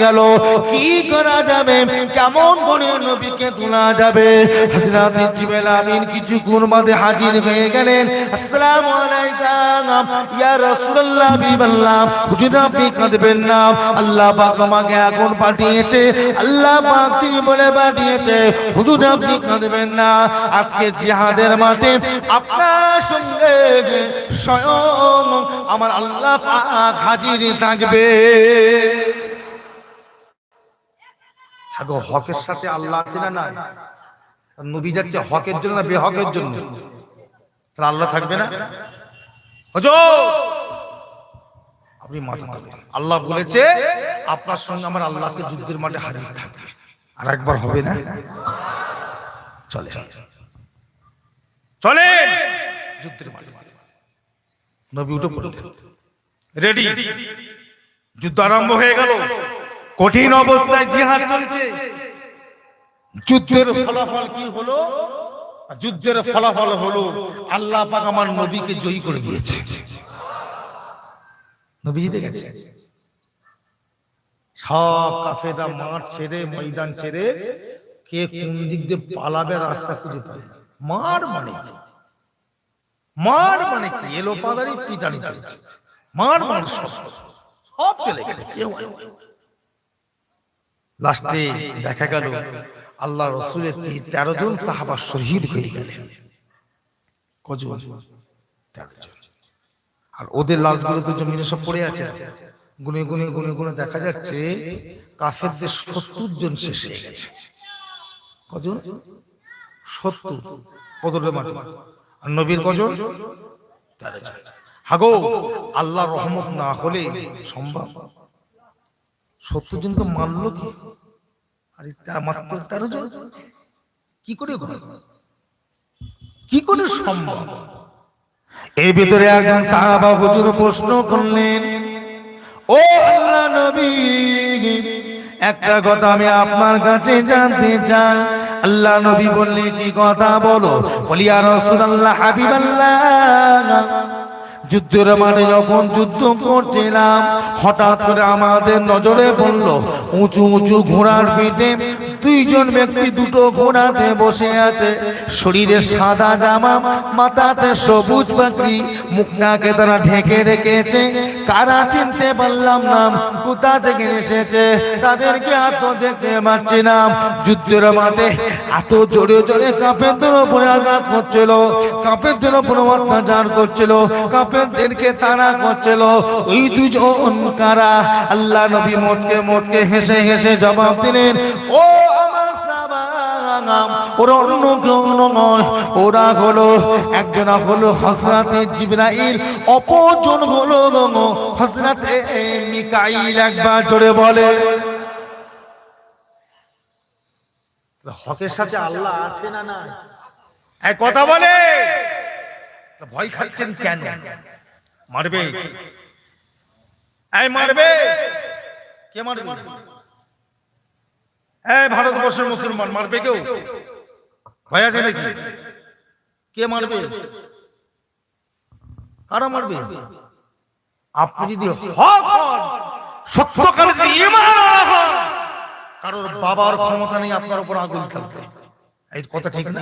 গেল কি করা যাবে, কেমন করে নবীকে তোলা যাবে। হযরত জিবরাইল আমিন কিছুক্ষণ বাদে হাজির হয়ে গেলেন। আসসালামু আলাইকুম ইয়া রাসূলুল্লাহ, বিল্লাহ হুজুর আপনি কাঁদবেন না, আল্লাহ পাক আমাকে এখন পাঠিয়েছে, আল্লাহ পাক তিনি বলে পাঠিয়েছে হুজুর আপনি কাঁদবেন না, আজকে জিহাদের মাঠে আপনার সঙ্গে স্বয়ং আমার আল্লাহ পাক হাজির থাকবে। আগো হকের সাথে আল্লাহ আছে না নাই? নবী যাচ্ছে হকের জন্য না বেহকের জন্য? তাহলে আল্লাহ থাকবে না? হুজুর আপনি মাথা তুলুন, আল্লাহ বলেছে আপনার সঙ্গে আমার আল্লাহকে যুদ্ধের মাঠে হাজির থাকবে। আর একবার হবে না? চলে চলে যুদ্ধের মাঠে। নবী উঠে পড়লেন, রেডি, যুদ্ধ আরম্ভ হয়ে গেল। কঠিন অবস্থায় জিহাদ চলছে। যুদ্ধের ফলাফল কি হলো? যুদ্ধের ফলাফল হলো আল্লাহ পাক আমার নবীকে জয়ী করে দিয়েছে। নবী জিতে গেছে। সব কাফেররা মাঠ ছেড়ে ময়দান ছেড়ে কে কোন দিক দিয়ে পালাবে রাস্তা খুঁজে পায়। মার মানে কি? মার মানে কি? এলো পাদারি পিটানি চলছে। মার মানে সব চলে গেছে। কেউ লাস্টে দেখা গেল আল্লাহ রাসূলের 13 জন সাহাবা শহীদ হয়ে গেলেন। কজন? 13 জন। আর ওদের লাশগুলো তো জমিনে সব পড়ে আছে। গুনে গুনে গুনে গুনে দেখা যাচ্ছে কাফেরদের 70 জন শেষ হয়ে গেছে। কজন? 70 বদরের মাঠে। আর নবীর কজন? 13 জন। হাগো আল্লাহর রহমত না হলে সম্ভব? 70 জন তো মারলো কি? আরে তা মাত্র 13 জন কি করে হয়? কি করে সম্ভব? এর ভিতরে একজন সাহাবা হুজুর প্রশ্ন করলেন, ও আল্লাহ নবী, একটা কথা আমি আপনার কাছে জানতে চাই। আল্লাহ নবী বললেন, কি কথা বলো? বলি ইয়া রাসূলুল্লাহ, হাবিবাল্লাহ, যুদ্ধের মাঠে যখন যুদ্ধ করছিলাম হঠাৎ করে আমাদের নজরে পড়ল উঁচু উঁচু ঘোড়ার পিঠে দুইজন ব্যক্তি দুটো ঘোড়াতে বসে আছে। শরীরে সাদা জামা, মাথাতে সবুজ পাগড়ি, মুখটাকে তারা ঢেকে রেখেছে। কারা চিনতে পারলাম না, কোথা থেকে এসেছে তাদেরকে এত দেখতে পাচ্ছি না। যুদ্ধের মাঠে এত জোরে জোরে কাফেরদের উপরে আঘাত করছিল, কাফেরদের উপরে অত্যাচার করছিল, কাফেরদেরকে তাড়া করছিল। ওই দুজন কারা? আল্লাহ নবী মুচকে মুচকে হেসে হেসে জবাব দিলেন, ও আমার সাহাবা, ওরা অন্য কেউ নয়, ওরা হলো একজন হলো হযরতে জিবরাইল, অপরজন হলো হযরতে মিকাইল। একবার জোরে বলে। হকের সাথে আল্লাহ আছে না না? এক কথা বলে। ভয় খাচ্ছেন কেন? মারবে, এই মারবে। কে মারবে? এই ভারতবর্ষের মুসলমান মারবে কেউ? ভয় আছে নাকি? কে মারবে? কারা মারবে? আপনি যদি হক হন, সত্যকালে যদি ঈমান হন, কারোর বাবার ক্ষমতা নেই আপনার উপর আগুন চালাতে। এই কথা ঠিক না?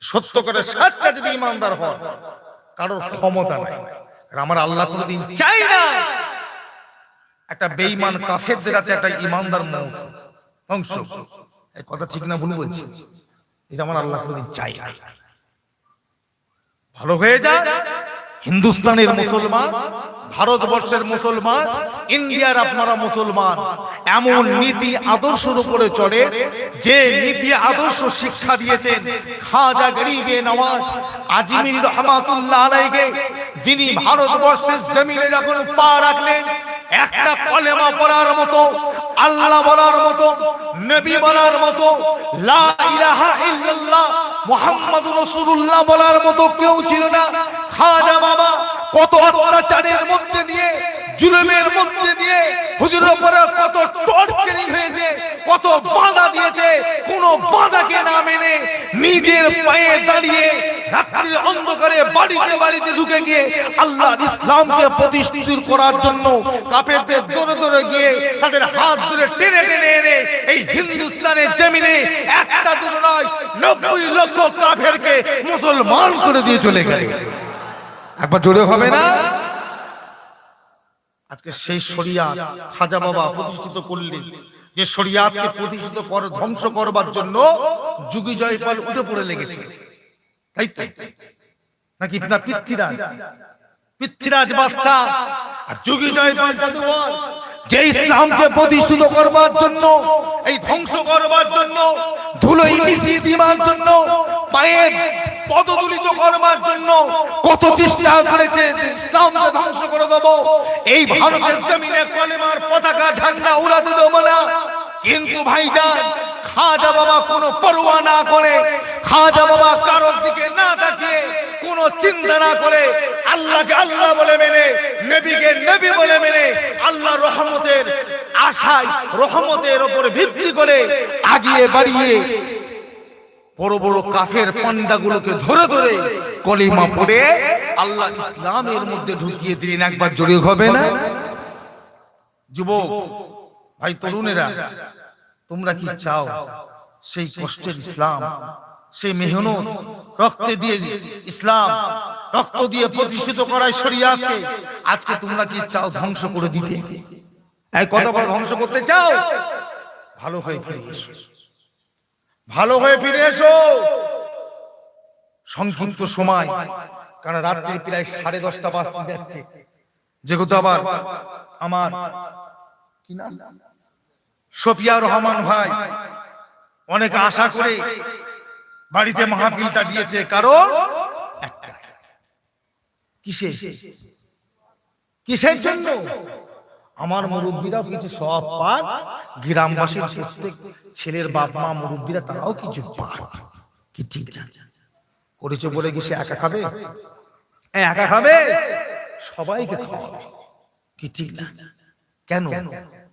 সত্য করে সত্যি যদি ঈমানদার হন, কারোর ক্ষমতা নাই। আর আমার আল্লাহ কোনদিন চাই না একটা বেঈমান কাফেরদের হাতে একটা ঈমানদার মওত ধ্বংস। এই কথা ঠিক না ভুল বলছি? এটা আমার আল্লাহ কোনদিন চাই না। ভালো হয়ে যায় হিন্দুস্তানের মুসলমান, ভারতবর্ষের মুসলমান, ইন্ডিয়ার আপনারা মুসলমান এমন নীতি আদর্শের উপরে চলে যে নীতি আদর্শ শিক্ষা দিয়েছেন খাজা গরিবে নওয়াজ আজমিরি রহমাতুল্লাহ আলাইহি, যিনি ভারতবর্ষের জমিনে যখন পা রাখলেন একটা কলেমা পড়ার মতো, আল্লাহ বলার মতো, নবী বলার মতো, লা ইলাহা ইল্লাল্লাহ মুহাম্মাদুর রাসূলুল্লাহ বলার মতো কেউ ছিল না। খাজা বাবা কত অত্যাচারের মধ্যে দিয়ে, জুলুমের মধ্যে দিয়ে হুজুরের উপরে কত টর্চারিং হয়েছে, কত বাধা দিয়েছে, কোন বাধাকে না মেনে নিজের পায়ে দাঁড়িয়ে রাত্রির অন্ধকারে বাড়িতে বাড়িতে ঢুকে গিয়ে আল্লাহর ইসলামকে প্রতিষ্ঠিত করার জন্য কাফেরদের দৌড়ে দৌড়ে গিয়ে তাদের হাত ধরে টেনে টেনে এনে এই হিন্দুস্তানের জমিনে একটা দুটো নয় 90 লক্ষ কাফেরকে মুসলমান করে দিয়ে চলে গেল। একবার জোরে হবে না? আজকে সেই শরিয়াত খাজা বাবা প্রতিষ্ঠিত করলেন, যে শরিয়াতকে প্রতিষ্ঠিত ধ্বংস করবার জন্য যুগী জয়পাল উঠে পড়ে লেগেছে, তাই তো নাকি না? পৃথ্বীরাজ বাদশা আর যুগী জয়পাল জাদুঘর যে ইসলামকে প্রতিষ্ঠিত করবার জন্য, এই ধ্বংস করবার জন্য, ধুলোয় মিশিয়ে দেওয়ার জন্য, পায়ের পদদলিত করবার জন্য কত চেষ্টা করেছে, ইসলামকে ধ্বংস করে দেব, এই ভারতের জমিনে কলেমার পতাকা ঝান্ডা উড়াতে দেব না। কিন্তু ভাইজান, খাজা বাবা কোনো পরোয়া না করে, খাজা বাবা কারোর দিকে না তাকিয়ে, কোনো চিন্তা না করে, আল্লাহকে আল্লাহ বলে মেনে, নবীকে নবী বলে মেনে, আল্লাহ রহমতের আশায়, রহমতের উপরে ভিত্তি করে আগিয়ে বাড়িয়ে বড় বড় কাফের পান্ডাগুলোকে ধরে ধরে কলিমা পড়ে আল্লাহ ইসলামের মধ্যে ঢুকিয়ে দিলেন। একবার জড়িয়ে হবে না? যুবক ভাই, তরুণেরা, তোমরা কি চাও সেই কষ্টের ইসলাম, সেই মেহনত, রক্তে দিয়ে ইসলাম, রক্ত দিয়ে প্রতিষ্ঠিত করায় শরিয়াতকে আজকে তোমরা কি চাও ধ্বংস করে দিতে? এই কতবার ধ্বংস করতে চাও? ভালো হয়ে ফিরে এসো, ভালো হয়ে ফিরে এসো। সংক্ষিপ্ত সময়, কারণ রাত্রি প্রায় 10:30 বাজতে যাচ্ছে। যেহেতু আবার আমার কি নাম, শফিয়া রহমান ভাই অনেক আশা করে বাড়িতে মাহফিলটা দিয়েছে, কারণ একটা, কিসের জন্য? আমার মুরব্বীরাও কিছু সব পাক, গ্রামবাসীর প্রত্যেক ছেলের বাপ মা মুরব্বীরা তারাও কিছু পাক। কি ঠিক না? করেছে বলে কি সে একা খাবে? একা খাবে? সবাইকে খাওয়াবে। কি ঠিক না? কেন?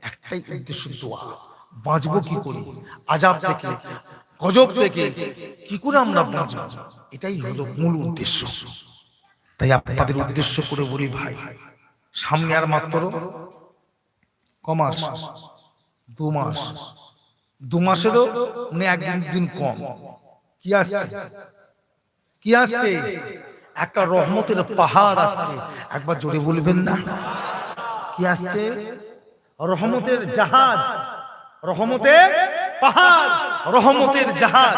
একটাই উদ্দেশ্য, দোয়া। বাঁচবো কি করে আযাব থেকে, গজব থেকে, কি করে আমরা বাঁচবো, এটাই হলো মূল উদ্দেশ্য। তাই আপনাদের উদ্দেশ্য করে বলি ভাই, সামনে আর মাত্র কমাস, 2 মাস, 2 মাসেরও একদিন কম। কি আসছে? কি আসছে? একটা রহমতের পাহাড় আসছে। একবার জোরে বলবেন না? কি আসছে? রহমতের জাহাজ, রহমতের পাহাড়, রহমতের জাহাজ।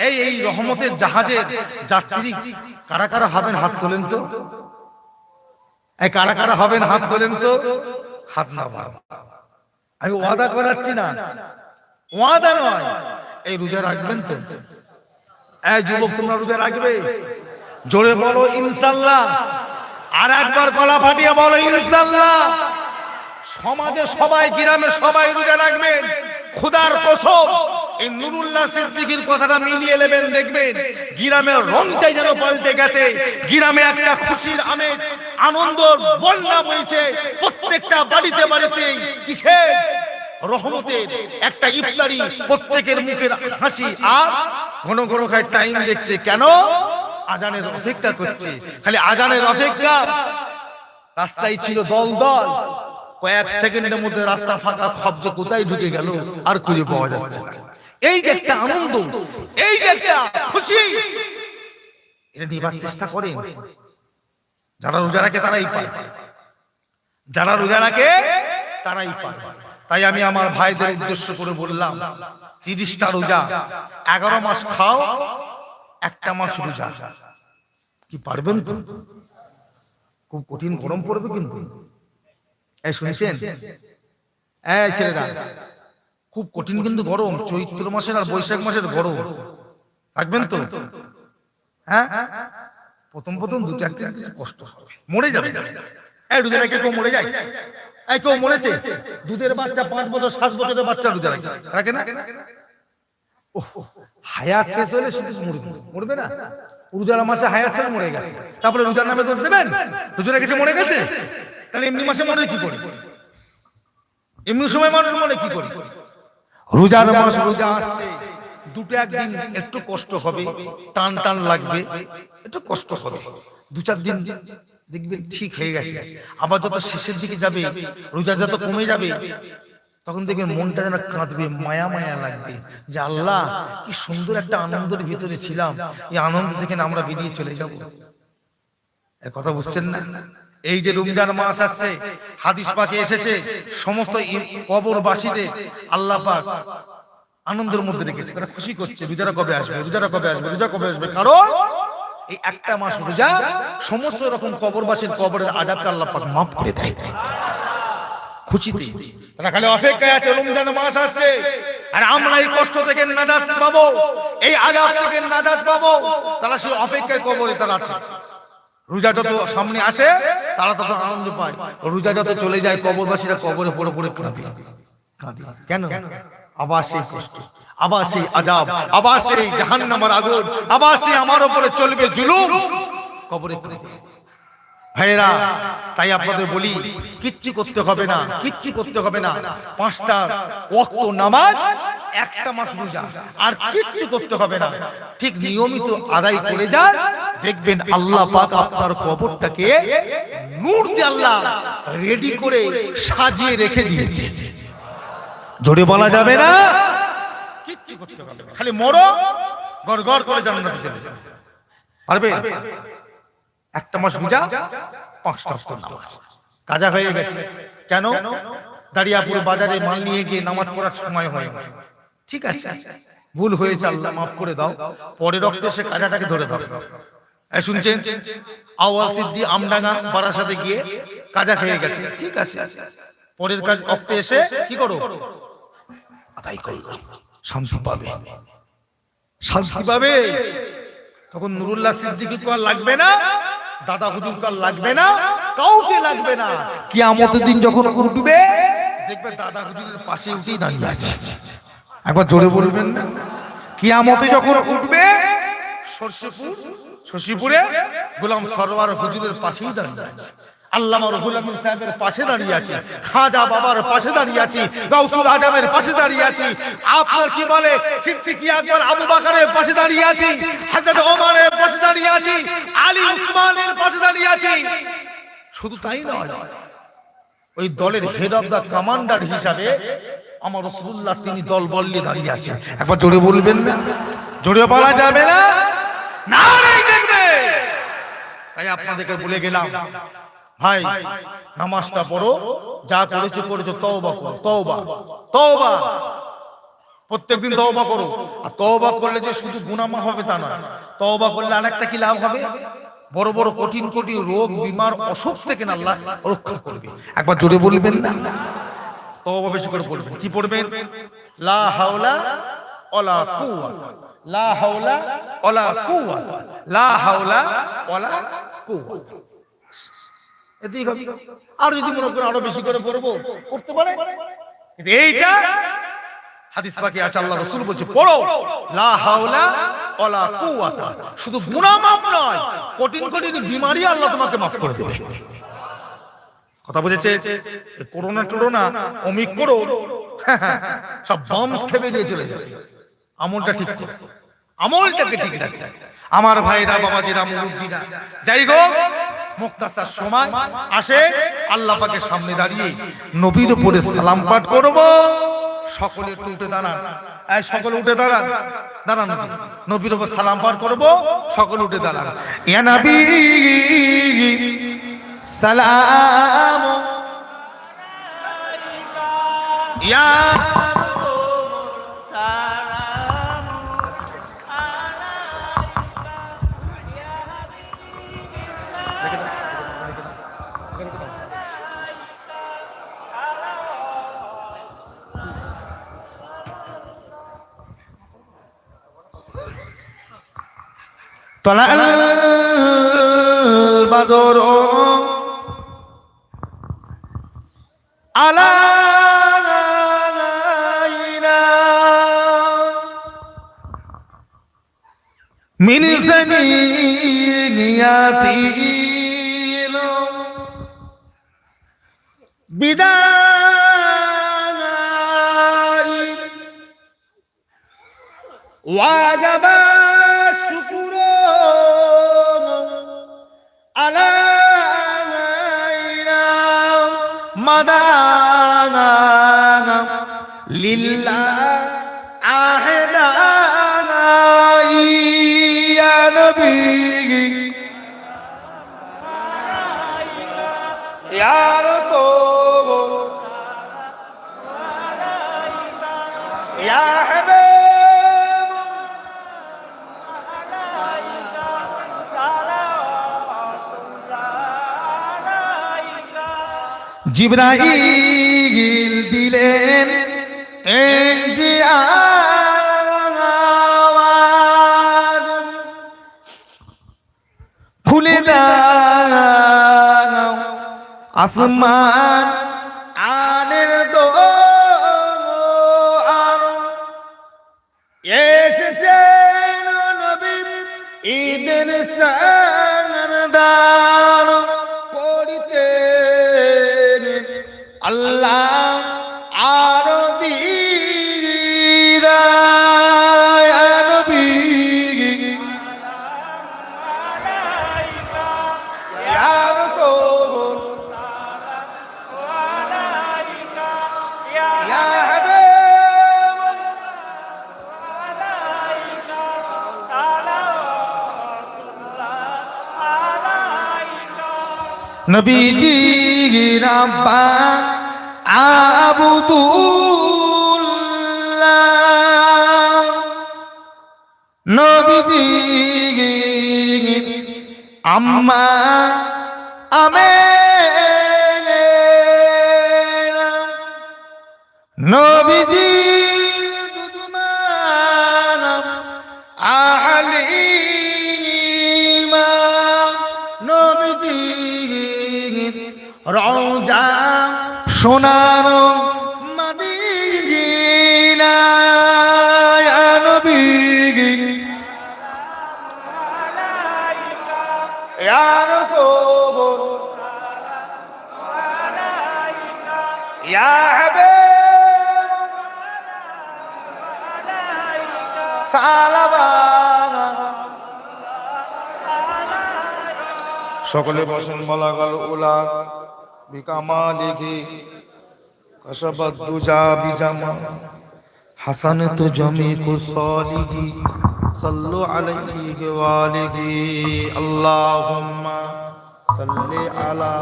এই রহমতের জাহাজের যাত্রী কারা কারা হবেন হাত তোলেন তো? এই কারা কারা হবেন হাত তোলেন তো? হাত না বাবা, আমি ওয়াদা করাচ্ছি না, ওয়াদা নয়। এই রোজা রাখবেন তো? এই যুবক, তোমরা রোজা রাখবে? জোরে বলো ইনশাআল্লাহ। আর একবার গলা ফাটিয়ে বলো ইনশাআল্লাহ। সমাজে সবাই, গ্রামে সবাই রোজা রাখবেন। খোদার কসম, এই নুরুল্লাহ সিদ্দিকীর কথাটা মিলিয়ে নেবেন, দেখবেন গ্রামের রংটাই যেন পাল্টে গেছে। গ্রামে একটা খুশির আমেজ, আনন্দ বন্যা বইছে প্রত্যেকটা বাড়িতে বাড়িতে। কিসের? রহমতের একটা ইফতারি, প্রত্যেকের মুখের হাসি। আর ঘন ঘন খায় টাইম দেখছে, কেন? আজানের অপেক্ষা করছে, খালি আজানের অপেক্ষা। রাস্তায় ছিল দল দল, কয়েক সেকেন্ডের মধ্যে রাস্তা ফাঁকা, শব্দ কোথায় ঢুকে গেল আর খুঁজে পাওয়া যাচ্ছে না। এই যে একটা আনন্দ, এই যে একটা খুশি, এটা নিবার চেষ্টা করেন। যারা রোজা রাখে তারাই পায়, যারা রোজা রাখে তারাই পায়। তাই আমি আমার ভাইদের উদ্দেশ্য করে বললাম, 30টা রোজা, 11 মাস খাও, 1টা মাস রোজা। কি পারবেন তো? খুব কঠিন গরম পড়বে কিন্তু। এই শুনছেন? এই ছেলেরা, খুব কঠিন কিন্তু গরম। চৈত্র মাসের আর বৈশাখ মাসের গরম থাকবেন তো? হ্যাঁ, প্রথম 2-1 দিন কিছু কষ্ট হবে, মরে যাবে। এই রোজা রেখে কেউ মরে যায়? এই কেউ মরেছে? দুধের বাচ্চা 5 বছর 7 বছরের বাচ্চা রোজা রাখে না? হায়াত শেষ হলে শুধু মরবে না। রোজার মাসে হায়াত শেষ, মরে গেছে, তারপরে রোজার নামে দোষ দেবেন? রোজা রেখেছে মরে গেছে? তাহলে এমনি মাসে মরে কি করে? এমনি সময় মানুষ মরে কি করে? রোজার মাস রোজা আসছে, দুটো একদিন একটু কষ্ট হবে, টান টান লাগবে, একটু কষ্ট হবে, 2-4 দিন দেখবেন ঠিক হয়ে গেছে। আবার যত শেষের দিকে যাবে, রোজা যত কমে যাবে, তখন দেখবেন মনটা যেন কাঁদবে, মায়া মায়া লাগবে, যে আল্লাহ কি সুন্দর একটা আনন্দের ভিতরে ছিলাম, এই আনন্দ থেকে না আমরা বেরিয়ে চলে যাব। এর কথা বুঝছেন না? এই যে রমজান মাস আসছে, হাদিস পাকে এসেছে সমস্ত কবরবাসীদের আল্লাহ পাক আনন্দের মধ্যে রেখেছে, তারা খুশি করছে রোজারা কবে আসবে, রোজারা কবে আসবে, রোজা কবে আসবে। কারণ এই একটা মাস রোজা সমস্ত রকম কবরবাসীর কবরের আযাবকে আল্লাহ পাক মাফ করে দেয় খুশিতে। তারা খালি অপেক্ষায় আছে রমজান মাস আসছে, আর আমরা এই কষ্ট থেকে নাজাত পাবো, এই আযাব থেকে নাজাত পাবো, তারা সেই অপেক্ষায় কবরে তারা আছে। রোজা যত সামনে আসে তারা তত আনন্দ পায়, রোজা যত চলে যায় কবরবাসীরা কবরে পড়ে পড়ে কাঁদে কাঁদে। কেন? আবার সেই কষ্ট, আবার সেই আযাব, আবার সেই জাহান্নামের আগুন, আবার সেই আমার উপরে চলবে জুলুম, কবরে কাঁদে। ভাইরা, তাই আপনাদের বলি কিচ্ছু করতে হবে না, কিচ্ছু করতে হবে না, 5টা ওয়াক্ত নামাজ, একটা মাস রোজা, আর কিচ্ছু করতে হবে না, ঠিক নিয়মিত আদায় করে যান, দেখবেন আল্লাহ পাক আপনার কবরটাকে নূর দিয়ে আল্লাহ রেডি করে সাজিয়ে রেখে দিয়েছে। জোরে বলা যাবে না, কিচ্ছু করতে হবে না, খালি মরো, গড় গড় করে জান্নাতে চলে যাবে। পারবে? একটা মাস রোজা, 5টা ওয়াক্ত নামাজ, কাজা হয়ে গেছে। কেন? দাঁড়িয়াপুর বাজারে মাল নিয়ে গিয়ে নামাজ পড়ার সময় হয় না, ঠিক আছে, ভুল হয়েছে, আল্লাহ মাফ করে দাও, পরের রক্তে সে কাজাটাকে ধরে দাও। শুনছেন, আওয়াল সিদ্দি আমডাঙ্গা বারাসাতে গিয়ে কাজা হয়ে গেছে, ঠিক আছে, পরের কাজ রক্তে এসে কি করো, আদায় করো, শান্তি পাবে, শান্তি পাবে। তখন নুরুল্লাহ সিদ্দিকী কো আর লাগবে না, দাদা হুজুর কাল লাগবে না, কাউকে লাগবে না। কিয়ামতের দিন যখন উঠবে, দেখবে দাদা হুজুরের পাশে উঠেই দাঁড়িয়ে আছে। একবার জোরে বলবেন না? কিয়ামতে যখন উঠবে, শশীপুরে গোলাম সরওয়ার হুজুরের পাশেই দাঁড়িয়ে আছে, আল্লামা রুহুল আমিন সাহেবের পাশে দাঁড়িয়ে আছি, খাজা বাবার পাশে দাঁড়িয়ে আছি, গাউসুল আজমের পাশে দাঁড়িয়ে আছি, আপনার কি বলে সিদ্দিক আকবর আবু বকরের পাশে দাঁড়িয়ে আছি, হযরত ওমরের পাশে দাঁড়িয়ে আছি, আলী উসমানের পাশে দাঁড়িয়ে আছি। শুধু তাই নয়, ওই দলের হেড অফ দা কমান্ডার হিসাবে আমার রাসূলুল্লাহ তিনি দল বল নিয়ে দাঁড়িয়ে আছে। একবার জোরে বলবেন না? জোরে বলা যাবে না, না দেখবে। তাই আপনাদেরকে বলে গেলাম, ভাই নামাজটা পড়ো, যা করেছো করেছো, তওবা করো, তওবা তওবা, প্রত্যেকদিন তওবা করো। আর তওবা করলে যে শুধু গুনাহ মাফ হবে তা নয়, তওবা করলে আরেকটা কি লাভ হবে, বড় বড় কঠিন কঠিন রোগ বিমার অসুখ থেকে আল্লাহ রক্ষা করবে। একবার জোরে বলবেন না? তওবা বেশি করে বলবেন। কি পড়বেন? লা হাওলা ওয়ালা কুওয়াতা, লা হাওলা ওয়ালা কুওয়াতা, লা হাওলা ওয়ালা কুওয়াতা। আর যদি মনে করে আরো বেশি করে পড়বো, পড়তে পারে, কিন্তু এইটা হাদিস পাকে আছে, আল্লাহ রাসূল বলছে পড়ো লা হাওলা ওয়ালা কুওয়াতা। শুধু গুনাহ মাফ নয়, কঠিন কঠিন বিমারি আল্লাহ তোমাকে মাফ করে দেবে। কথা বুঝেছে? করোনা টোরোনা ওমিক্রন সব বম্ব খেয়ে দিয়ে চলে যাবে। আমলটা ঠিক করো, আমলটাকে ঠিক রাখো আমার ভাইরা, বাবাজিরা, মুরব্বিরা। যাই গো, মুক্তাসার সময় আসে, আল্লাহ পাকের সামনে দাঁড়িয়ে নবীর উপরে সালাম পাঠ করব। সকলে একটু উঠে দাঁড়ান, এই সকলে উঠে দাঁড়ান, দাঁড়ান, নবীর উপর সালাম পাঠ করব, সকলে উঠে দাঁড়ান। ইয়া নবী সালাম ইয়া طلع البدر علينا من ثنيات بداء ওয়াজাবা শুকুরু আলাইনা মাদানা লিল্লাহ আহদানা ইয়া নবী ইয়া রাসূল ইয়া হাবিব জিবরাইল দিলেন যে আওয়াজ খুলে দাও আসমান আনের দোয়ার এসেছেন নবী ঈদের সরদার পড়িতে আল্লাহ আর দিরা নবী ইয়া রাসূল ইয়া হাবিব নবীজি রাব্বা আবুদুল্লাহ নবীজি আম্মা আমেনা নবীজি দুদমান আহলিমা নবীজি রওজা সোনার মদিনা ইয়া নবী ইয়া রাসূল ইয়া হাবিব সালাওয়াত সকলে বসেন বলা গেল উলা বিকামালিহি কশবাদ দুজা বিজামা হাসানাতু জামিকু সালিহি সাল্লু আলাইহি ওয়া আলিহি আল্লাহুম্মা সাল্লি আলা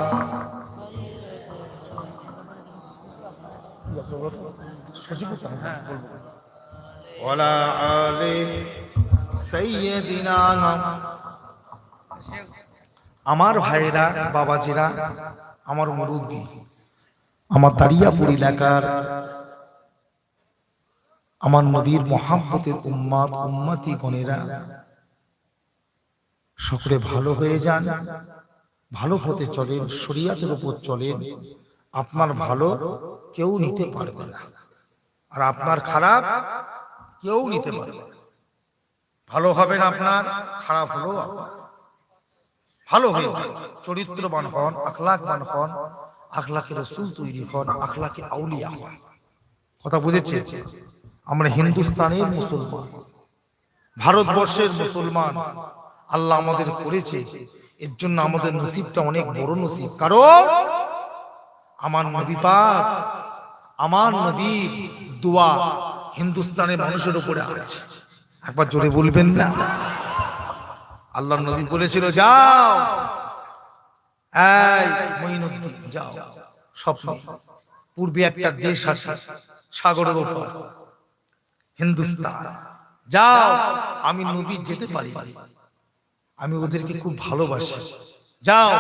ওয়ালা আলি সাইয়্যিদিনা আমার ভাইরা বাবাজিরা আমার মুরব্বী আমার দারিয়াপুর এলাকার আমার নবীর মহাব্বতের উম্মাত উম্মতি গণেরা সকলে ভালো হয়ে যান, ভালো পথে চলেন, শরিয়াতের উপর চলেন। আপনার ভালো কেউ নিতে পারবে না, আর আপনার খারাপ কেউ নিতে পারবে না। ভালো হবেন আপনার, খারাপ হলেও আপনার। ভালো হয়ে যান, চরিত্রবান হন, আখলাকবান হন, আখলাকে রাসূল তৈরি হন, আখলাকে আউলিয়া হন। কথা বুঝেছে? আমরা হিন্দুস্তানের মুসলমান, ভারতবর্ষের মুসলমান আল্লাহ আমাদের করেছে। এর জন্য আমাদের নসিবটা অনেক বড় নসিব, কারণ আমার নবী পাক, আমার নবীর দোয়া হিন্দুস্তানের মানুষের উপরে আছে। একবার জোরে বলবেন না? আল্লাহ নবী বলেছিল, যাও এই মঈনুদ্দিন যাও, স্বপ্ন পূর্বে একটা দেশ আছে সাগরের উপর, হিন্দুস্তান, যাও। আমি নবী যেতে পারি, আমি ওদেরকে খুব ভালোবাসি, যাও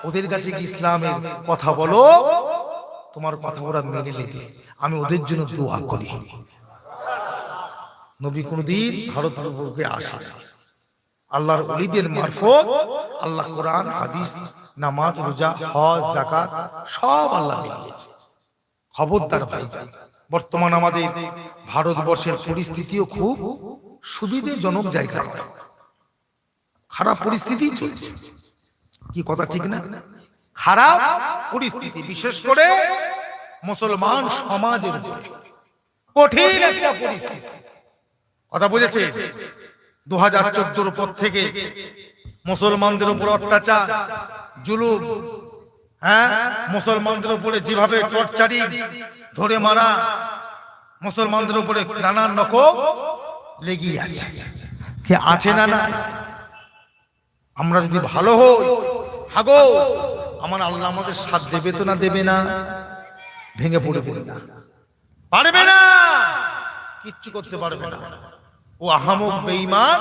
ওদের কাছে কি ইসলামের কথা বলো, তোমার কথা ওরা মেনে নেবে, আমি ওদের জন্য দোয়া করি। নবী কোনদিন ভারতবর্ষে আসে না, আল্লাহর ওলিদের মারফত আল্লাহ কোরআন, হাদিস, নামাজ, রোজা, হজ, যাকাত সব আল্লাহ দিয়েছে। খবরদার ভাইজান, বর্তমান আমাদের ভারতবর্ষের পরিস্থিতিও খুব সুবিধাজনক জায়গা নয়, খারাপ পরিস্থিতি চলছে। কি কথা ঠিক না? খারাপ পরিস্থিতি, বিশেষ করে মুসলমান সমাজের উপরে কঠিন একটা পরিস্থিতি। কথা বুঝেছে? 2014 পর থেকে মুসলমানদের উপর অত্যাচার, জুলুম, হ্যাঁ, মুসলমানদের উপরে যেভাবে টর্চারিং, ধরে মারা, মুসলমানদের উপরে নানান রকম লেগেই আছে। কে আছে না? না। আমরা যদি ভালো হই, হাগো আমার আল্লাহ আমাদের সাথ দেবে তো না দেবে না? ভেঙে পড়বে না, পারবে না, কিচ্ছু করতে পারবে না। ও আহামক বেঈমান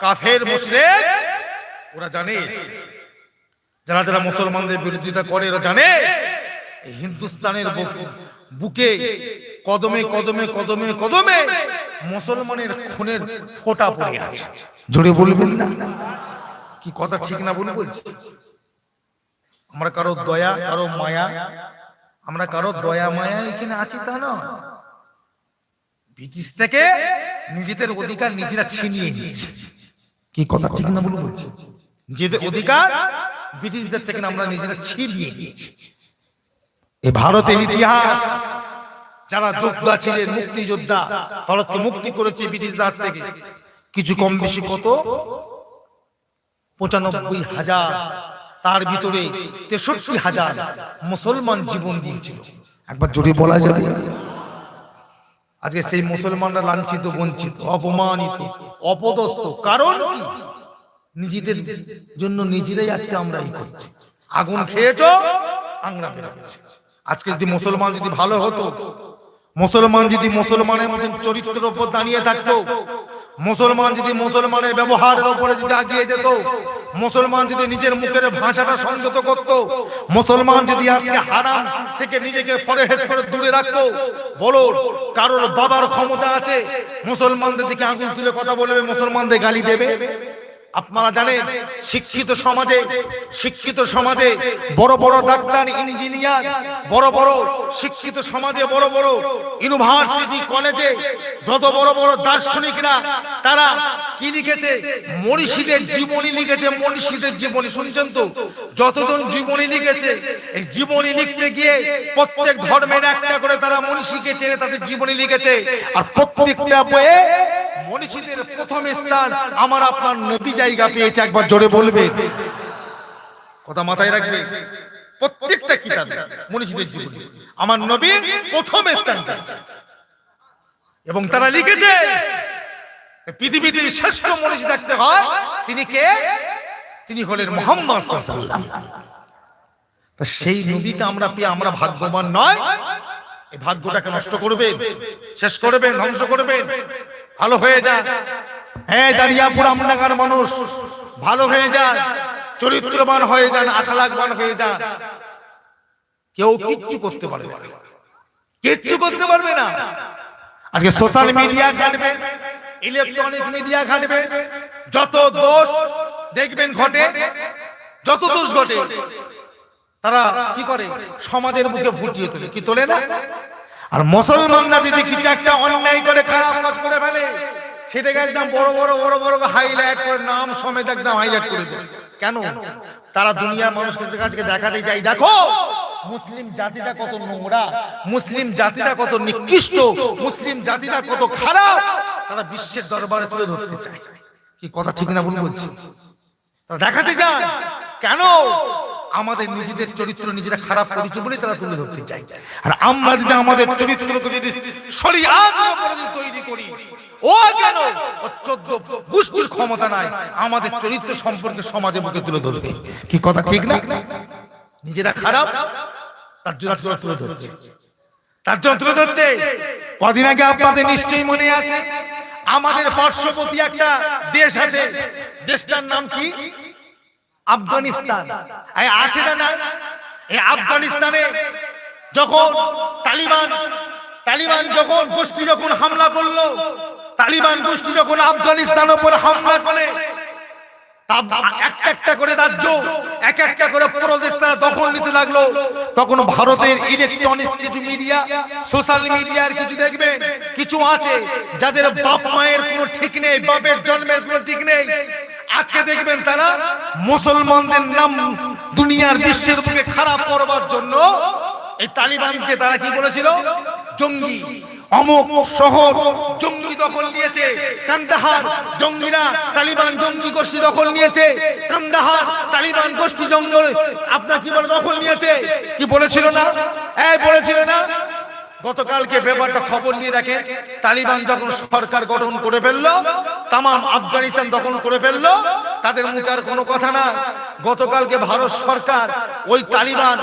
কাফের মুশরিক, ওরা জানে, যারা যারা মুসলমানদের বিরোধিতা করে এরা জানে এই হিন্দুস্তানের বুকে কদমে কদমে কদমে কদমে মুসলমানের খুনের ফোঁটা পড়ে আছে। জোরে বলবেন না? কি কথা ঠিক না বলে বলছি? আমরা কারো দয়া, কারো মায়া, আমরা কারো দয়া মায়া এখানে আছি তা না। ব্রিটিশ থেকে নিজেদের অধিকার নিজেরা ছিনিয়ে নিয়েছে। কি কথা ঠিক না বলে বলছি? নিজেদের অধিকার ব্রিটিশদের থেকে আমরা নিজেরা ছিনিয়ে নিয়েছি। এই ভারতের ইতিহাস, যারা যোদ্ধা ছিলেন, মুক্তিযোদ্ধা, ভারতকে মুক্তি করেছে ব্রিটিশদের থেকে, কিছু কম বেশি কত ৯৫,০০০, তার ভিতরে ৬৩,০০০ মুসলমান জীবন দিয়েছিল। একবার জোরে বলা যাবে? আজকে সেই মুসলমানরা লাঞ্ছিত, বঞ্চিত, অপমানিত, অপদস্থ। কারণ কি? নিজেদের জন্য নিজেরাই আজকে আমরা এই করছি। আগুন খেয়েছ, আংরা বেরোচ্ছে। আজকে যদি মুসলমান যদি ভালো হতো, মুসলমান যদি মুসলমানের মতন চরিত্রের উপর দাঁড়িয়ে থাকতো, মুসলমান যদি মুসলমানের ব্যবহারের উপরে যদি আগিয়ে যেত, মুসলমান যদি নিজের মুখের ভাষাটা সংযত করত, মুসলমান যদি আজকে হারাম থেকে নিজেকে পরহেজ করে দূরে রাখতো, বলো কারোর বাবার ক্ষমতা আছে মুসলমানদের দিকে আঙুল তুলে কথা বলবে, মুসলমানদের গালি দেবে? আপনারা জানেন শিক্ষিত সমাজে বড় বড় ডাক্তার, ইঞ্জিনিয়ার, বড় বড় শিক্ষিত সমাজে, বড় বড় ইউনিভার্সিটি, কলেজে যত বড় বড় দার্শনিকরা, তারা কি লিখেছে? মনীষীদের জীবনী লিখেছে। মনীষীদের জীবনী শুনছেন তো? যতজন জীবনী লিখেছে, এই জীবনী লিখতে গিয়ে প্রত্যেক ধর্মের একটা করে তারা মনীষীকে টেনে তাদের জীবনী লিখেছে। আর প্রত্যেকটা বইয়ে মনীষীদের প্রথম স্থান আমার আপনার নবী জায়গা পেয়েছে। একবার জোরে বলবে, কথা মাথায় রাখবে। প্রত্যেকটা কিতাবে মনীষীদের জীবনী আমার নবী প্রথম স্থান পেয়েছে। এবং তারা লিখেছে পৃথিবীতে শ্রেষ্ঠ মনীষী থাকতে হয়, তিনি কে? তিনি হলেন মুহাম্মদ সাল্লাল্লাহু আলাইহি ওয়াসাল্লাম। তো সেই নবীকে আমরা পেয়ে আমরা ভাগ্যবান নয়? এই ভাগ্যটাকে নষ্ট করবেন, শেষ করবেন, ধ্বংস করবেন? ভালো হয়ে যান। হ্যাঁ, দাঁড়িয়াপুর আমনাগার মানুষ ভালো হয়ে যান, চরিত্রবান হয়ে যান, আখলাকবান হয়ে যান। কেউ কিচ্ছু করতে পারবে না, কিচ্ছু করতে পারবে না। আজকে সোশ্যাল মিডিয়া ঘাটবেন, ইলেকট্রনিক মিডিয়া ঘাটবেন, যত দোষ দেখবেন ঘটে, যত দোষ ঘটে তারা কি করে? সমাজের মুখে ফুটিয়ে তোলে। কি তোলে না? আর মুসলমানরা যদি কিছু একটা অন্যায় করে, খারাপ কাজ করে ফেলে, সেটাকে একদম বড় বড় বড় বড় হাইলাইট করে, নাম সমেত একদম হাইলাইট করে দেয়। কেন? তারা দুনিয়ার মানুষকে কাছে দেখাতে চাই, দেখো মুসলিম জাতিটা কত নোংরা, মুসলিম জাতিটা কত নিকৃষ্ট, মুসলিম জাতিটা কত খারাপ, তারা বিশ্বের দরবারে তুলে ধরতে চায়। কি কথা ঠিক না বলছি? তারা দেখাতে চায়। কেন? আমাদের নিজেদের চরিত্র নিজেরা খারাপ করেছে বলে তারা তুলে ধরতে চায়। আর আমরা যদি আমাদের চরিত্রকে যদি শরীয়তের উপরে তৈরি করি, ও কেন 14 গোষ্ঠীর ক্ষমতা নাই আমাদের চরিত্র সম্পর্কে সমাজে মুখে তুলে ধরবে। কি কথা ঠিক না? নিজেরা খারাপ, তার জন্য তুলে ধরছে, তার জন্য তুলে ধরছে। কদিন আগে আপনাদের নিশ্চয়ই মনে আছে, আমাদের পার্শ্ববর্তী একটা দেশ আছে, দেশটার নাম কি? আফগানিস্তান। আছে না? এই আফগানিস্তানে যখন তালিবান যখন গোষ্ঠী যখন হামলা করলো, তালিবান গোষ্ঠী যখন আফগানিস্তানের উপর হামলা করে, একটা একটা করে রাজ্য, এক একটা করে প্রদেশ তারা দখল নিতে লাগলো, তখন ভারতের ইলেকট্রনিক মিডিয়া, সোশ্যাল মিডিয়ার কিছু দেখবেন, কিছু আছে যাদের বাপ মায়ের কোনো ঠিক নেই, বাপের জন্মের কোনো ঠিক নেই। আজকে দেখবেন তারা মুসলমানদের নাম দুনিয়ার বিশ্বের বুকে খারাপ করবার জন্য এই তালিবানকে তারা কি বলেছিল? জঙ্গি। অমুক শহর জঙ্গি দখল নিয়েছে, কান্দাহার জঙ্গিরা তালিবান জঙ্গি গোষ্ঠী দখল নিয়েছে, কান্দাহার তালিবান গোষ্ঠী জঙ্গল আপনার কি বলে দখল নিয়েছে, কি বলেছিল না? বলেছিল না? গতকালকে ব্যাপারটা খবর নিয়ে দেখেন, তালিবান যখন সরকার গঠন করে ফেললো, তামাম আফগানিস্তান দখল করে ফেললো, তাদের মুখে আর কোনো কথা না। গতকালকে ভারত সরকার ওই তালিবান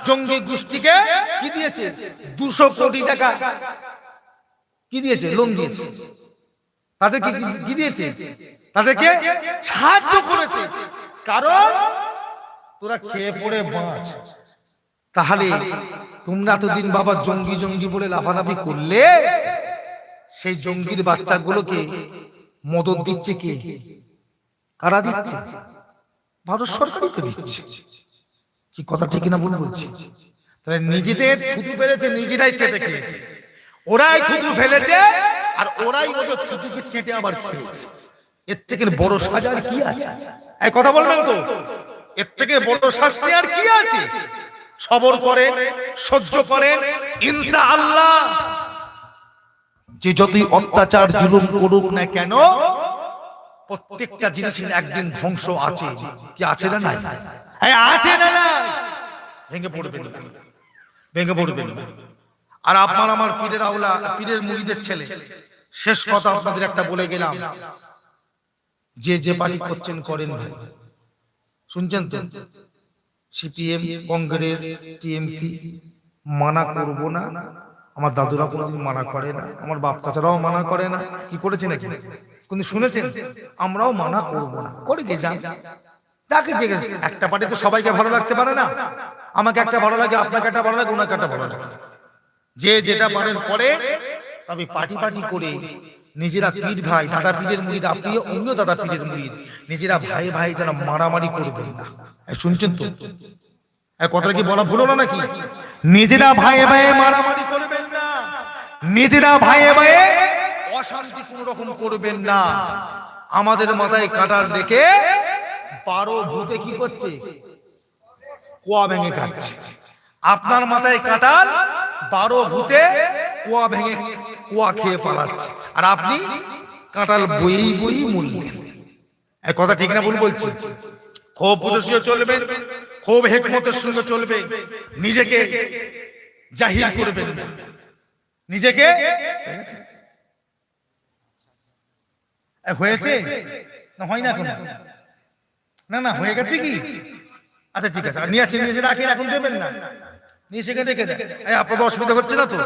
জঙ্গি গোষ্ঠীকে কি দিয়েছে? 200 কোটি টাকা কি দিয়েছে? লোন দিয়েছে। তাদেরকে কি দিয়েছে? তাদেরকে সাহায্য করেছে। কারণ তোরা খেয়ে পড়ে বাঁচ। তাহলে তোমরা এতদিন বাবা জঙ্গি জঙ্গি বলে লাফালাফি করলে, সেই জঙ্গির বাচ্চাগুলোকে মদত দিচ্ছে কে? কারা দিচ্ছে? ভারত সরকারই তো দিচ্ছে। কি কথা ঠিক না ভুল বলছি? তাহলে নিজেদের থুতু ফেলেছে, নিজেরাই চেটে খেয়েছে। ওরাই থুতু ফেলেছে আর ওরাই ওদের থুতুকে চেটে আবার খেয়েছে। এর থেকে বড় সাজা আর কি আছে? এই কথা বলবেন তো? এর থেকে বড় শাস্তি আর কি আছে? সবর করেন, সহ্য করেন, ইনশাআল্লাহ যে যতই অত্যাচার জুলুম করুক না কেন, প্রত্যেকটা জিনিসের একদিন ধ্বংস আছে। কি আছে না নাই? আছে না নাই? ভেঙে পড়বেন না, ভেঙে পড়বেন না। আর আপনার আমার পীরের আওলা, পীরের মুরিদের ছেলে, শেষ কথা আপনাদের একটা বলে গেলাম, যে যে পার্টি করছেন করেন ভাই, শুনছেন তো? সিপিএম, কংগ্রেস, টিএমসি, মানা করব না। আমার দাদুরা কোনোদিন মানা করে না, আমার বাপ চাচারাও মানা করে না। কি করেছে নাকি কোন শুনেছেন? আমরাও মানা করব না। করে গে যান, যাকে যে একটা পার্টি তো সবাইকে ভালো লাগতে পারে না। আমাকে একটা ভালো লাগে, আপনাকে একটা ভালো লাগে, ওনাকে একটা ভালো লাগে। যে যেটা পারেন করে, তবে পার্টি পার্টি করে নিজেরা পীর ভাই, দাদা পীরের মুরিদ, আপনিও অন্য দাদা পীরের মুরিদ, নিজেরা ভাই ভাই যেন মারামারি করবেন না। শুনছেন তো? কথা কি বলা ভুলো না নাকি? নিজেরা ভাই ভাই মারামারি করবেন না, নিজেরা ভাই ভাই অশান্তি কোন রকম করবেন না। আমাদের মাথায় কাঁটার রেখে 12 ভূতে কি করছে? কুয়া ভেঙে খাচ্ছে। আপনার মাথায় কাঁটাল, 12 ভূতে কুয়া ভেঙে কুয়া খেয়ে পালাচ্ছে, আর আপনি কাঁটাল বই বই মরলেন। এক কথা ঠিক না ভুল বলছি? খুব বুঝে চলবেন, খুব হিকমতের সঙ্গে চলবে, নিজেকে জাহির করবেন না, নিজেকে হয়েছে না হয় না এখন? না না হয়ে গেছে কি? আচ্ছা ঠিক আছে, নিয়ে আসে, নিয়ে রাখেন, এখন দেবেন না, নিয়ে সেখানে রেখে দেন। আপনাদের অসুবিধা হচ্ছে না তো?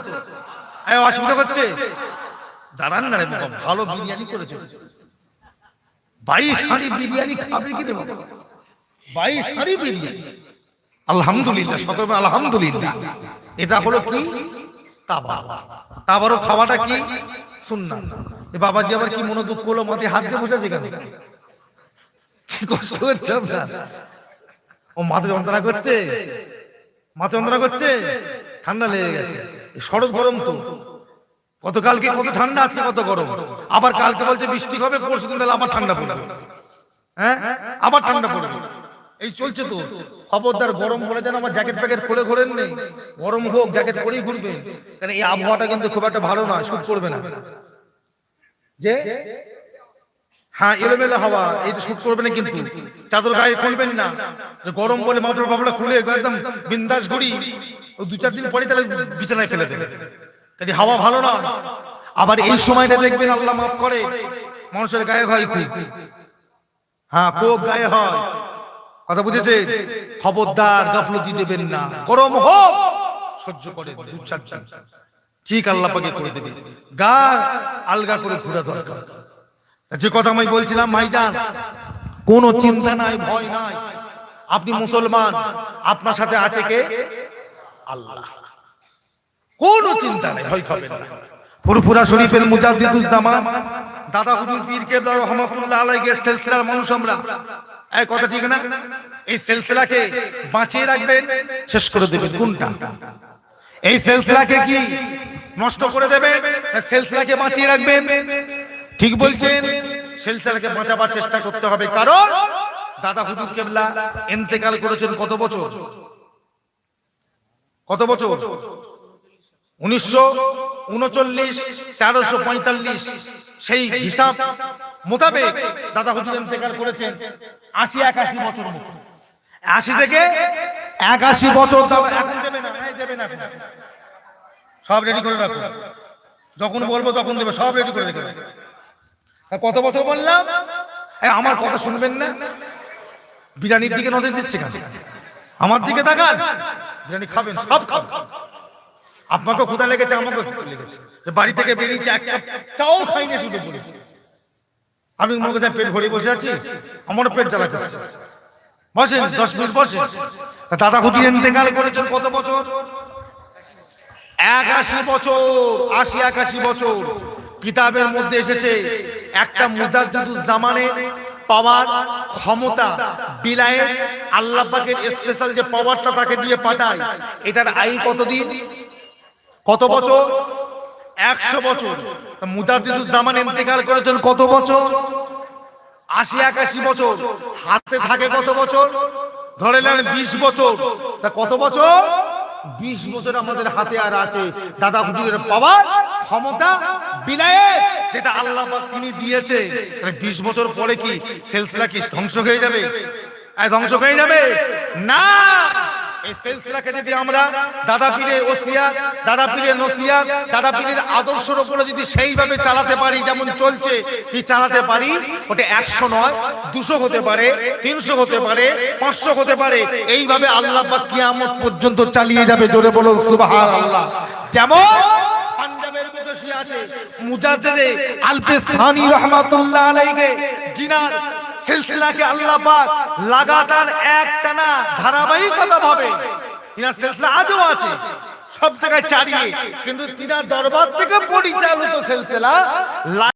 অসুবিধা হচ্ছে? জানান না, ভালো বিরিয়ানি করেছে, 22 হাঁড়ি বিরিয়ানি খাবে কি দেবো? 22 হাঁড়ি বিরিয়ানি, আলহামদুলিল্লাহ, সকলে আলহামদুলিল্লাহ। এটা হলো কি? তাবারও খাওয়াটা কি সুন্নাত। বাবাজি আবার কি মনে দুঃখ হলো, মাথায় হাত দিয়ে বসেছে কেন? কি কষ্ট হচ্ছে আপনার? ও মাথা যন্ত্রণা করছে, মাথা যন্ত্রণা করছে, ঠান্ডা লেগে গেছে। শরৎ গরম তো, গতকালকে কত ঠান্ডা, আজকে কত গরম। আবার কালকে বলছে বৃষ্টি হবে, পরশু দিন আবার ঠান্ডা পড়বে। আবার ঠান্ডা পড়বে, এই চলছে তো। খবরদার গরম বলে যেন আমার জ্যাকেট প্যাকেট খুলে ঘোরেন নেই, গরম হোক জ্যাকেট পরেই ঘুরবেন, কারণ এই আবহাওয়াটা কিন্তু খুব একটা ভালো না, শুট করবে না। যে হ্যাঁ এলোমেলো হাওয়া, এই তো শুট করবে না, কিন্তু চাদর গায়ে খুলবেন না। যে গরম বলে মাফলার ফাফলা খুলে একদম বিন্দাস ঘুরি, ও 2-4 দিন পরে তাহলে বিছানায় ফেলে দেবে, কারণ হাওয়া ভালো না। আবার এই সময়টা দেখবেন, আল্লাহ মাফ করে, মানুষের গায়ে হয় খুব, হ্যাঁ খুব গায়ে হয়। কথা বুঝেছে? খবরদার গাফলতি দেবেন না, গরম হোক সহ্য করে 2-4 দিন, ঠিক আল্লাহ পাকে করে দেবে। গা আলগা করে ঘোরা দরকার। যে কথা আমি বলছিলাম ভাইজান, কোনো চিন্তা নাই, ভয় নাই। আপনি মুসলমান, আপনার সাথে আছে কে? আল্লাহ। কোনো চিন্তা নাই, ভয় খাবেন না। ফুরফুরা শরীফের মুজাদ্দিদুজ্জামান দাদা হুজুর পীর কেবলা রহমাতুল্লাহ আলাইহির সিলসিলার মানুষ আমরা। এই কথা ঠিক না? এই সিলসিলাকে বাঁচিয়ে রাখবেন, শেষ করে দেবেন কোনটা? এই সিলসিলাকে কি নষ্ট করে দেবেন, সিলসিলাকে বাঁচিয়ে রাখবেন? ঠিক বলছেন, সিলসিলাকে বাঁচাবার চেষ্টা করতে হবে। কারণ দাদা হুজুর কেবলা ইন্তেকাল করেছেন কত বছর? কত বছর? 1939 1345 সেই হিসাব মোতাবেক দাদা হুজুর ইন্তেকাল করেছেন 80-81 বছর মতো। 80 থেকে 81 বছর দাদা এখন দেবে না, নাই দেবে না, সব রেডি করে রাখো, যখন বলবো তখন দেবে, সব রেডি করে রেখে। কত বছর বললাম? আমার কথা শুনবেন না? বিরিয়ানির দিকে নজর দিচ্ছে কেন? আমার দিকে তাকান, বিরিয়ানি খাবেন, সব খাবেন। আপনাকে ক্ষুধা লেগেছে, আমাকে লেগেছে, বাড়ি থেকে বেরিয়েছে এক কাপ চাও খাইনি, শুধু বলেছি আমি মনে করছি পেট ভরে বসে আছি, আমারও পেট জ্বালা করছে। বসেন 10 মিনিট বসেন। দাদা হুজুর ইন্তেকাল করেছেন কত বছর? 81 বছর, 80-81 বছর। কিতাবের মধ্যে এসেছে একটা মুজাদ্দিদুজ জামানের পাওয়ার, ক্ষমতা, বিলায়েত, আল্লাহ পাকের স্পেশাল যে পাওয়ারটা তাকে দিয়ে পাঠায়, এটার আয়ু কতদিন, কত বছর? 100 বছর। মুজাদ্দিদুজ জামান ইন্তেকাল করেছেন কত বছর? 80-81 বছর। হাতে থাকে কত বছর? ধরে নেন 20 বছর। তা কত বছর? 20 বছর আমাদের হাতে আর আছে দাদা হুজুরের পাওয়ার, ক্ষমতা, বিলায়েত, যেটা আল্লাহ পাক তিনি দিয়েছে। 20 বছর পরে কি সিলসিলা কি ধ্বংস হয়ে যাবে? ধ্বংস হয়ে যাবে না। এই সিলসিলাকে যদি আমরা দাদা পীরের ওসিয়াত, দাদা পীরের নসিহত, দাদা পীরের আদর্শের উপরে যদি সেইভাবে চালাতে পারি, যেমন চলছে কি চালাতে পারি, ওটা 100 নয়, 200 হতে পারে, 300 হতে পারে, 500 হতে পারে। এইভাবে আল্লাহ পাক কিয়ামত পর্যন্ত চালিয়ে যাবে। জোরে বলুন সুবহানাল্লাহ। যেমন পাঞ্জাবের বুকে শুয়ে আছে মুজাদ্দিদে আলপেসানি রাহমাতুল্লাহ আলাইহি, জিনার সিলসিলাকে আল্লাহ পাক লাগাতার একটানা ধারাবাহিকতা ভাবে তিনার সিলসিলা আজও আছে, সব জায়গায় চালিয়ে, কিন্তু তিনার দরবার থেকে পরিচালিত সিলসিলা